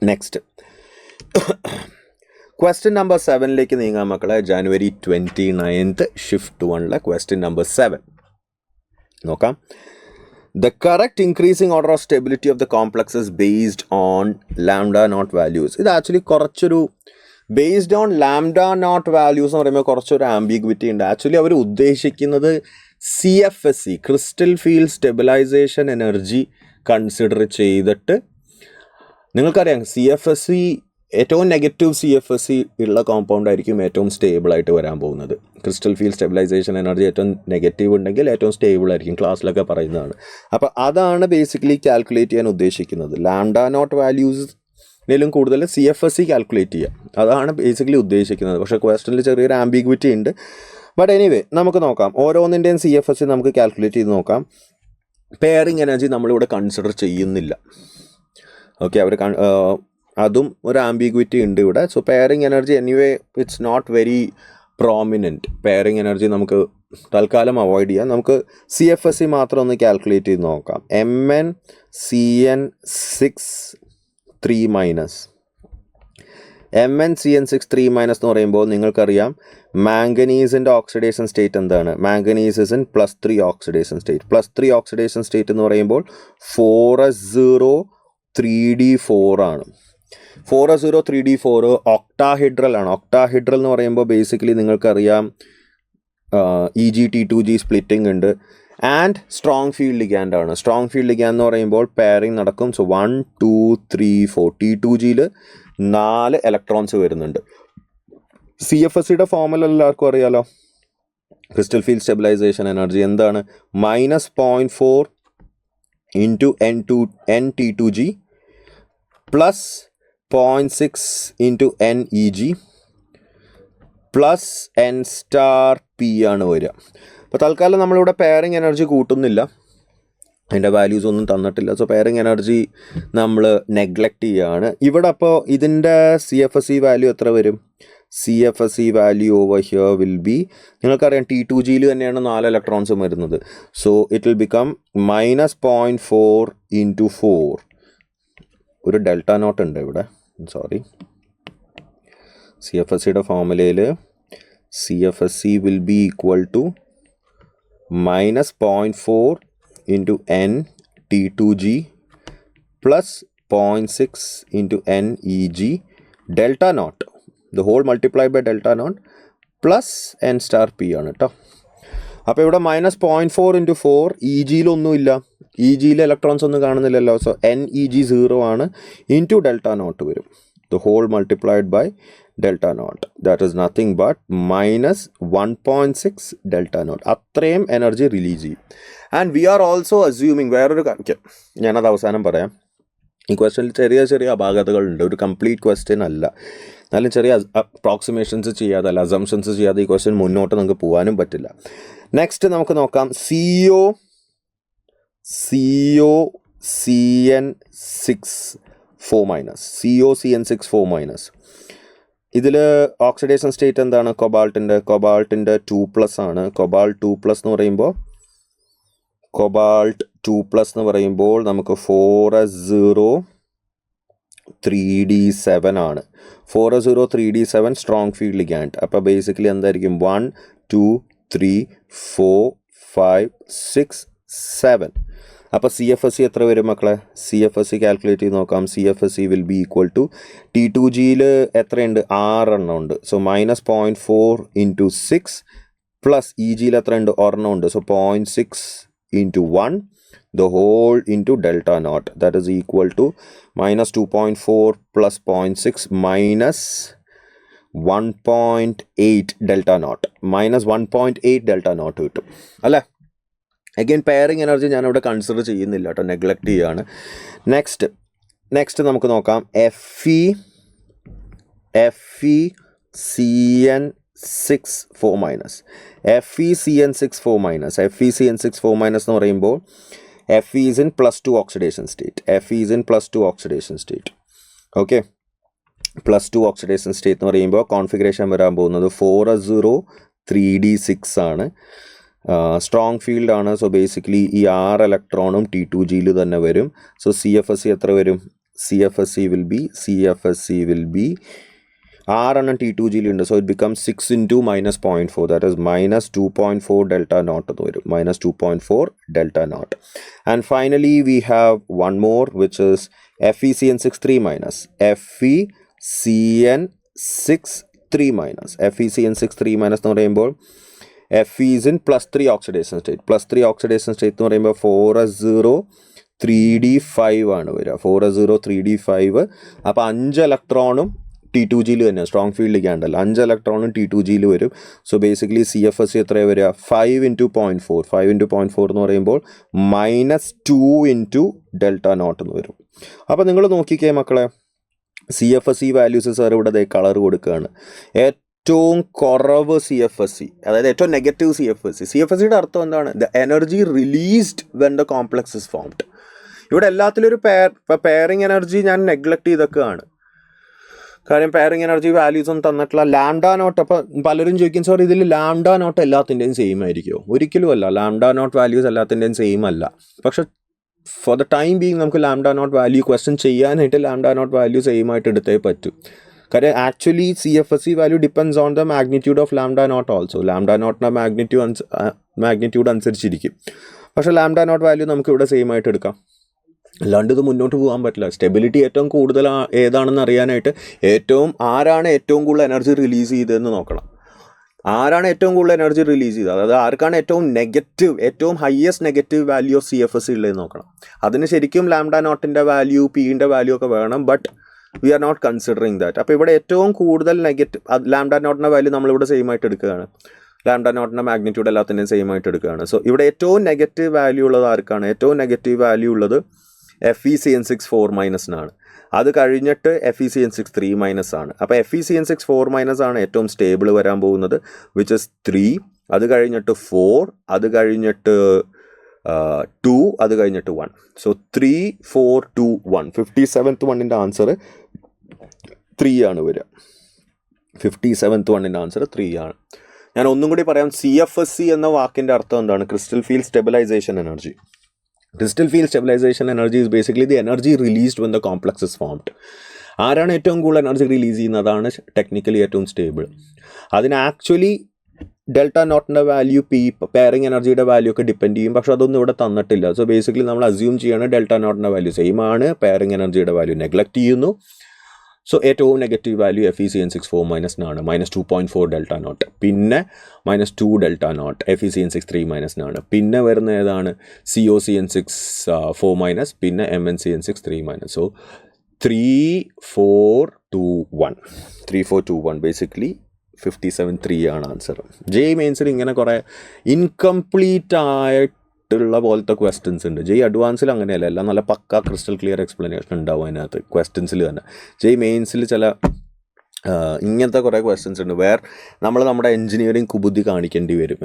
Next question number 7ലേക്ക് നീങ്ങാൻ മക്കളെ. January 29th shift 1 question number 7 നോക്കാം. The correct increasing order of stability of the complex is based on lambda naught values. ഇത് actually കുറച്ചൊരു based on lambda naught values എന്ന് പറയുമ്പോൾ കുറച്ചൊരു ambiguity ഉണ്ട്. Actually അവർ ഉദ്ദേശിക്കുന്നത് CFSE crystal field stabilization energy consider ചെയ്തിട്ട്, നിങ്ങൾക്കറിയാം CFSE ഏറ്റവും നെഗറ്റീവ് CFSE ഉള്ള കോമ്പൗണ്ട് ആയിരിക്കും ഏറ്റവും സ്റ്റേബിൾ ആയിട്ട് വരാൻ പോകുന്നത്. ക്രിസ്റ്റൽ ഫീൽഡ് സ്റ്റെബിലൈസേഷൻ എനർജി ഏറ്റവും നെഗറ്റീവ് ഉണ്ടെങ്കിൽ ഏറ്റവും സ്റ്റേബിൾ ആയിരിക്കും, ക്ലാസ്സിലൊക്കെ പറയുന്നതാണ്. അപ്പോൾ അതാണ് ബേസിക്കലി കാൽക്കുലേറ്റ് ചെയ്യാൻ ഉദ്ദേശിക്കുന്നത്. ലാംഡ നോട്ട് വാല്യൂസിലും കൂടുതൽ CFSE കാൽക്കുലേറ്റ് ചെയ്യുക, അതാണ് ബേസിക്കലി ഉദ്ദേശിക്കുന്നത്. പക്ഷേ ക്വസ്റ്റനിൽ ചെറിയൊരു ആംബിഗ്വിറ്റി ഉണ്ട്. ബട്ട് എനിവേ നമുക്ക് നോക്കാം, ഓരോന്നിൻ്റെയും CFSE നമുക്ക് കാൽക്കുലേറ്റ് ചെയ്ത് നോക്കാം. പെയറിങ് എനർജി നമ്മളിവിടെ കൺസിഡർ ചെയ്യുന്നില്ല. ഓക്കെ, അവർ അതും ഒരു ആംബിഗ്വിറ്റി ഉണ്ട് ഇവിടെ. So pairing energy anyway it's not very prominent. Pairing energy നമുക്ക് തൽക്കാലം അവോയ്ഡ് ചെയ്യാം. നമുക്ക് CFSE മാത്രം ഒന്ന് കാൽക്കുലേറ്റ് ചെയ്ത് നോക്കാം. MnCN6 3- MnCN6 3- എന്ന് പറയുമ്പോൾ നിങ്ങൾക്കറിയാം മാംഗനീസിൻ്റെ ഓക്സിഡേഷൻ സ്റ്റേറ്റ് എന്താണ്? Manganese is in +3 oxidation state. +3 oxidation state എന്ന് പറയുമ്പോൾ 4s0 3d4 ആണ്. 4s0 3d4 ഒക്ടാഹിഡ്രൽ ആണ്. ഒക്ടാഹിഡ്രൽ എന്ന് പറയുമ്പോൾ ബേസിക്കലി നിങ്ങൾക്കറിയാം EgT2G സ്പ്ലിറ്റിംഗ് ഉണ്ട്. ആൻഡ് സ്ട്രോങ് ഫീൽഡ് ലിഗാൻഡ് ആണ്. സ്ട്രോങ് ഫീൽഡ് ലിഗാൻഡ് എന്ന് പറയുമ്പോൾ പെയറിങ് നടക്കും. സോ 1 2 3 4 T2Gയിൽ 4 ഇലക്ട്രോൺസ് വരുന്നുണ്ട്. CFSEയുടെ ഫോർമുല എല്ലാവർക്കും അറിയാലോ. ക്രിസ്റ്റൽ ഫീൽഡ് സ്റ്റെബിലൈസേഷൻ എനർജി എന്താണ്? -0.4 into NT2G plus 0.6 into NEG plus N star P ആണ് വരിക. അപ്പോൾ തൽക്കാലം നമ്മളിവിടെ പെയറിങ് എനർജി കൂട്ടുന്നില്ല, അതിൻ്റെ വാല്യൂസ് ഒന്നും തന്നിട്ടില്ല. സോ പെയറിങ് എനർജി നമ്മൾ നെഗ്ലക്റ്റ് ചെയ്യുകയാണ് ഇവിടെ. അപ്പോൾ ഇതിൻ്റെ CFSE വാല്യൂ എത്ര വരും? CFSE value over here will be, നിങ്ങൾക്കറിയാം T2Gയിൽ തന്നെയാണ് 4 ഇലക്ട്രോൺസും വരുന്നത്. So it will become -0.4 into 4. ഒരു ഡെൽറ്റ നോട്ട് ഉണ്ട് ഇവിടെ, സോറി. CFSEയുടെ ഫോർമുലയിൽ CFSE will be equal to -0.4 into N T2G plus 0.6 into NEG delta naught, the whole multiplied by delta naught plus N star P ആണ് കേട്ടോ. അപ്പോൾ ഇവിടെ -0.4 into 4, EGയിലൊന്നുമില്ല, EGയിൽ electrons ഒന്നും കാണുന്നില്ലല്ലോ. സോ NEG 0 ആണ്, ഇൻറ്റു ഡെൽറ്റ നോട്ട് വരും. The whole multiplied by delta naught, that is nothing but -1.6 delta naught. അത്രയും energy release ചെയ്യും. And we are also assuming വേറൊരു കാര്യം, ഞാനത് അവസാനം പറയാം. ഈ ക്വസ്റ്റനിൽ ചെറിയ ചെറിയ അപാകതകളുണ്ട്, ഒരു കംപ്ലീറ്റ് ക്വസ്റ്റ്യൻ അല്ല. എന്നാലും ചെറിയ അപ്രോക്സിമേഷൻസ് ചെയ്യാതെ, അല്ല അസംഷൻസ് ചെയ്യാതെ ഈ ക്വസ്റ്റ്യൻ മുന്നോട്ട് നമുക്ക് പോകാനും പറ്റില്ല. നെക്സ്റ്റ് നമുക്ക് നോക്കാം COCN6 4-. ഇതിൽ ഓക്സിഡേഷൻ സ്റ്റേറ്റ് എന്താണ്? കൊബാൾട്ടിൻ്റെ 2+ ആണ്. കൊബാൾട്ട് 2+ എന്ന് പറയുമ്പോൾ നമുക്ക് 4s0 3d7 ആണ്. 4s0 3d7 strong field ligand. അപ്പോൾ ബേസിക്കലി എന്തായിരിക്കും? 1 2 3 4 5 6 7. അപ്പോൾ CFSE എത്ര വരും മക്കളെ? CFSE കാൽക്കുലേറ്റ് ചെയ്ത് നോക്കാം. CFSE will be equal to T2Gയിൽ എത്രയുണ്ട്? 6 എണ്ണം ഉണ്ട്. സോ -0.4 into 6 പ്ലസ് EGയിൽ എത്രയുണ്ട്? 1 എണ്ണം ഉണ്ട്. So 0.6 into 1 the whole into delta naught, that is equal to -2.4 plus 0.6 minus 1.8 delta naught, -1.8 delta naught കിട്ടും അല്ലേ. അഗെയിൻ പെയറിങ് എനർജി ഞാനിവിടെ കൺസിഡർ ചെയ്യുന്നില്ല കേട്ടോ, നെഗ്ലക്റ്റ് ചെയ്യുകയാണ്. നെക്സ്റ്റ് നമുക്ക് നോക്കാം FeCN6 4-. FeCN6 4-. FeCN6 4- എന്ന് പറയുമ്പോൾ Fe is in +2 oxidation state. Fe is in +2 oxidation state. Okay. +2 oxidation state എന്ന് പറയുമ്പോൾ കോൺഫിഗറേഷൻ വരാൻ പോകുന്നത് 4s0 3d6 ആണ്. സ്ട്രോങ് ഫീൽഡ് ആണ്. സോ ബേസിക്കലി ഈ 6 ഇലക്ട്രോണും T2Gയിൽ തന്നെ വരും. സോ CFSE എത്ര വരും? CFSE will be R and T2G ഉണ്ട്. So it becomes 6 into minus 0.4, that is minus 2.4 delta naught എന്ന് വരും, minus 2.4 delta naught. And finally we have one more, which is FeCN63 minus FeCN63 minus എന്ന് പറയുമ്പോൾ Fe is in +3 oxidation state. +3 oxidation state എന്ന് പറയുമ്പോൾ 4s0 3d5 ആണ് വരിക, 4s0 3d5. അപ്പോൾ 5 ഇലക്ട്രോണും T2Gയിൽ തന്നെ, സ്ട്രോങ് ഫീൽഡ് ക്യാൻഡൽ 5 ഇലക്ട്രോണും T2Gയിൽ വരും. സോ ബേസിക്കലി CFSE എത്രയാണ് വരിക? 5 into 0.4. 5 into 0.4 എന്ന് പറയുമ്പോൾ -2 into delta naught എന്ന് വരും. അപ്പോൾ നിങ്ങൾ നോക്കിക്കേ മക്കളെ, CFSE വാല്യൂസ് സാർ ഇവിടെ കളർ കൊടുക്കുകയാണ്. ഏറ്റവും കുറവ് CFSE, അതായത് ഏറ്റവും നെഗറ്റീവ് CFSEയുടെ അർത്ഥം എന്താണ്? The energy released when the complex is formed. ഇവിടെ എല്ലാത്തിലും ഒരു പെയറിങ് എനർജി ഞാൻ നെഗ്ലക്ട് ചെയ്തൊക്കെയാണ്. കാര്യം പെയറിങ് എനർജി വാല്യൂസ് ഒന്നും തന്നിട്ടില്ല. ലാംഡാ നോട്ട്, അപ്പോൾ പലരും ചോദിക്കും സാർ ഇതിൽ ലാംഡാ നോട്ട് എല്ലാത്തിൻ്റെയും സെയിം ആയിരിക്കുമോ? ഒരിക്കലും അല്ല. ലാംഡാ നോട്ട് വാല്യൂസ് എല്ലാത്തിൻ്റെയും സെയിം അല്ല. പക്ഷെ ഫോർ ദ ടൈം ബീങ് നമുക്ക് ലാംഡാ നോട്ട് വാല്യൂ ക്വസ്റ്റ്യൻ ചെയ്യാനായിട്ട് ലാംഡാ നോട്ട് വാല്യൂ സെയിം ആയിട്ട് എടുത്തേ പറ്റൂ. കാര്യം actually CFSE value depends on the magnitude of lambda naught also. Lambda നോട്ടിൻ്റെ മാഗ്നിറ്റ്യൂഡ് അനുസരിച്ചിരിക്കും. പക്ഷേ ലാംഡാ നോട്ട് വാല്യൂ നമുക്ക് ഇവിടെ സെയിം ആയിട്ട് എടുക്കാം. അല്ലാണ്ട് ഇത് മുന്നോട്ട് പോകാൻ പറ്റില്ല. സ്റ്റെബിലിറ്റി ഏറ്റവും കൂടുതൽ ഏതാണെന്ന് അറിയാനായിട്ട് ആരാണ് ഏറ്റവും കൂടുതൽ എനർജി റിലീസ് ചെയ്തതെന്ന് നോക്കണം. ആരാണ് ഏറ്റവും കൂടുതൽ എനർജി റിലീസ് ചെയ്തത്, അതായത് ആർക്കാണ് ഏറ്റവും highest negative value of CFSE ഉള്ളതെന്ന് നോക്കണം. അതിന് ശരിക്കും ലാംഡാ നോട്ടിൻ്റെ വാല്യൂ, Pൻ്റെ വാല്യൂ ഒക്കെ വേണം. But we are not considering that. അപ്പോൾ ഇവിടെ ഏറ്റവും കൂടുതൽ ലാംഡാ നോട്ടിൻ്റെ വാല്യൂ നമ്മളിവിടെ സെയിം ആയിട്ട് എടുക്കുകയാണ്. ലാംഡാ നോട്ടിൻ്റെ മാഗ്നിറ്റ്യൂഡ് എല്ലാത്തിൻ്റെയും സെയിം ആയിട്ട് എടുക്കുകയാണ്. സോ ഇവിടെ ഏറ്റവും നെഗറ്റീവ് വാല്യൂ ഉള്ളത് ആർക്കാണ്? ഏറ്റവും നെഗറ്റീവ് വാല്യൂ ഉള്ളത് FeCN64- ആണ്. അത് കഴിഞ്ഞിട്ട് FeCN63 ആണ്. അപ്പോൾ FeCN64- ആണ് ഏറ്റവും സ്റ്റേബിൾ വരാൻ പോകുന്നത്, വിച്ച് ഇസ് 3. അത് കഴിഞ്ഞിട്ട് 4, അത് കഴിഞ്ഞിട്ട് 2, അത് കഴിഞ്ഞിട്ട് 1. സോ 3, 4, 2, 1. 57th വണ്ണിൻ്റെ ആൻസർ 3 ആണ് വരിക. 57th വണ്ണിൻ്റെ ആൻസർ 3 ആണ്. ഞാൻ ഒന്നും കൂടി പറയാം. CFSE എന്ന വാക്കിൻ്റെ അർത്ഥം എന്താണ്? Crystal field stabilization energy. Crystal field stabilization energy is basically the energy released when the complex is formed. ആരാണ് ഏറ്റവും കൂടുതൽ എനർജി റിലീസ് ചെയ്യുന്നതാണ് ടെക്നിക്കലി ഏറ്റവും സ്റ്റേബിൾ. അതിന് ആക്ച്വലി ഡെൽറ്റ നോട്ടിൻ്റെ വാല്യൂ, പെയറിങ് എനർജിയുടെ വാല്യൂ ഒക്കെ ഡിപ്പെൻഡ് ചെയ്യും. പക്ഷേ അതൊന്നും ഇവിടെ തന്നിട്ടില്ല. സോ ബേസിക്കലി നമ്മൾ അസ്യൂം ചെയ്യാണ് ഡെൽറ്റ നോട്ടിൻ്റെ വാല്യൂ സെയിം ആണ്, പെയറിങ് എനർജിയുടെ വാല്യൂ നെഗ്ലക്ട് ചെയ്യുന്നു. സോ ഏറ്റവും നെഗറ്റീവ് വാല്യൂ FeCN64- ആണ്, -2.4 ഡെൽറ്റ നോട്ട്. പിന്നെ -2 ഡെൽറ്റ നോട്ട് FeCN63- ആണ്. പിന്നെ വരുന്ന ഏതാണ്? COCN64-, പിന്നെ MnCN63-. സോ 3, 4, 2, 1. 3, 4, 2, 1 ബേസിക്കലി 57, 3 ആണ് ആൻസർ. മെയിൻസിൽ ഇങ്ങനെ കുറേ ഇൻകംപ്ലീറ്റ് ആയിട്ടുള്ള പോലത്തെ ക്വസ്റ്റ്യൻസ് ഉണ്ട്. അഡ്വാൻസിൽ അങ്ങനെയല്ല, എല്ലാം നല്ല പക്ക ക്രിസ്റ്റൽ ക്ലിയർ എക്സ്പ്ലനേഷൻ ഉണ്ടാവും അതിനകത്ത് ക്വസ്റ്റ്യൻസിൽ തന്നെ. മെയിൻസിൽ ചില ഇങ്ങനത്തെ കുറേ ക്വസ്റ്റ്യൻസ് ഉണ്ട്. നമ്മുടെ എഞ്ചിനീയറിംഗ് കുബുദ്ധി കാണിക്കേണ്ടി വരും.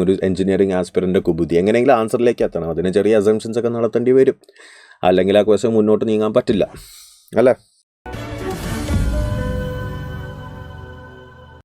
ഒരു എഞ്ചിനീയറിംഗ് ആസ്പിറൻ്റെ കുബുദ്ധി എങ്ങനെയെങ്കിലും ആൻസറിലേക്ക് എത്തണം. അതിന് ചെറിയ അസംഷൻസ് ഒക്കെ നടത്തേണ്ടി വരും. അല്ലെങ്കിൽ ആ ക്വസ്റ്റ്യൻ മുന്നോട്ട് നീങ്ങാൻ പറ്റില്ല അല്ലേ?